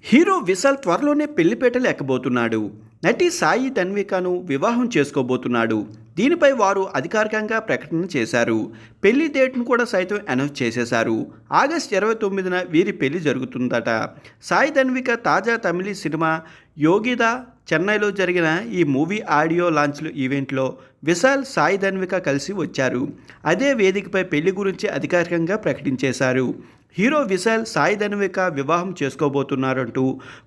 Hero Vishal త్వరలోనే పెళ్లిపేటలు ఎక్కబోతున్నాడు. నటి సాయి ధన్వికను వివాహం చేసుకోబోతున్నాడు. దీనిపై వారు అధికారికంగా ప్రకటన చేశారు. పెళ్లి డేట్ను కూడా సైతం అనౌన్స్ చేసేశారు. ఆగస్టు 29న వీరి పెళ్లి జరుగుతుందట. సాయి ధన్విక తాజా తమిళ సినిమా యోగిదా చెన్నైలో జరిగిన ఈ మూవీ ఆడియో లాంచ్ ఈవెంట్లో విశాల్ సాయి ధన్విక కలిసి వచ్చారు. అదే వేదికపై పెళ్లి గురించి అధికారికంగా ప్రకటించేశారు. హీరో విశాల్ సాయి ధన్విక వివాహం చేసుకోబోతున్నారంటూ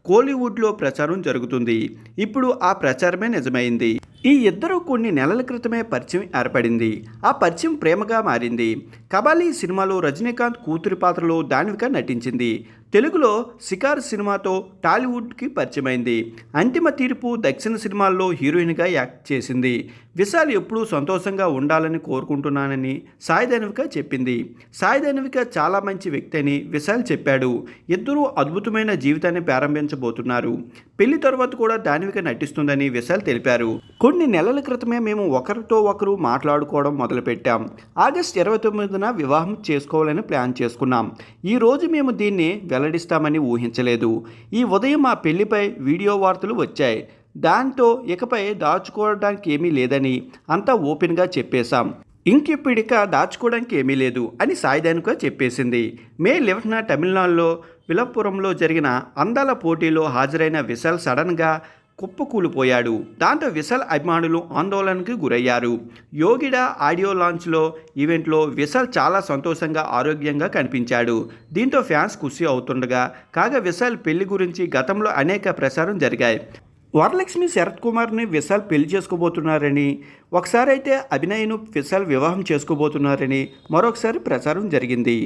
కోలీవుడ్లో ప్రచారం జరుగుతుంది. ఇప్పుడు ఆ ప్రచారమే నిజమైంది. ఈ ఇద్దరు కొన్ని నెలల క్రితమే పరిచయం ఏర్పడింది. ఆ పరిచయం ప్రేమగా మారింది. కబాలీ సినిమాలో రజనీకాంత్ కూతురి పాత్రలో ధాన్విక నటించింది. తెలుగులో శికార్ సినిమాతో టాలీవుడ్కి పరిచయమైంది. అంతిమ తీర్పు దక్షిణ సినిమాల్లో హీరోయిన్గా యాక్ట్ చేసింది. విశాల్ ఎప్పుడూ సంతోషంగా ఉండాలని కోరుకుంటున్నానని సాయి ధన్విక చెప్పింది. సాయి ధన్విక చాలా మంచి వ్యక్తి అని విశాల్ చెప్పాడు. ఇద్దరూ అద్భుతమైన జీవితాన్ని ప్రారంభించబోతున్నారు. పెళ్లి తర్వాత కూడా ధాన్విక నటిస్తుందని విశాల్ తెలిపారు. కొన్ని నెలల క్రితమే మేము ఒకరితో ఒకరు మాట్లాడుకోవడం మొదలుపెట్టాం. ఆగస్టు 29న వివాహం చేసుకోవాలని ప్లాన్ చేసుకున్నాం. ఈ రోజు మేము దీన్ని వెల్లడిస్తామని ఊహించలేదు. ఈ ఉదయం మా పెళ్లిపై వీడియో వార్తలు వచ్చాయి. దాంతో ఇకపై దాచుకోవడానికి ఏమీ లేదని అంతా ఓపెన్గా చెప్పేశాం. ఇంకిప్పుడిక దాచుకోవడానికి ఏమీ లేదు అని సాయి ధన్విక చెప్పేసింది. మే 11న తమిళనాడులో విలప్పురంలో జరిగిన అందాల పోటీలో హాజరైన విశాల్ సడన్గా కుప్పకూలిపోయాడు. దాంతో విశాల్ అభిమానులు ఆందోళనకు గురయ్యారు. యోగిడా ఆడియో లాంచ్లో ఈవెంట్లో విశాల్ చాలా సంతోషంగా ఆరోగ్యంగా కనిపించాడు. దీంతో ఫ్యాన్స్ ఖుషి అవుతుండగా కాగా విశాల్ పెళ్లి గురించి గతంలో అనేక ప్రచారం జరిగాయి. వరలక్ష్మి శరత్ కుమార్ని విశాల్ పెళ్లి చేసుకోబోతున్నారని, ఒకసారి అయితే అభినయ్ను విశాల్ వివాహం చేసుకోబోతున్నారని మరొకసారి ప్రచారం జరిగింది.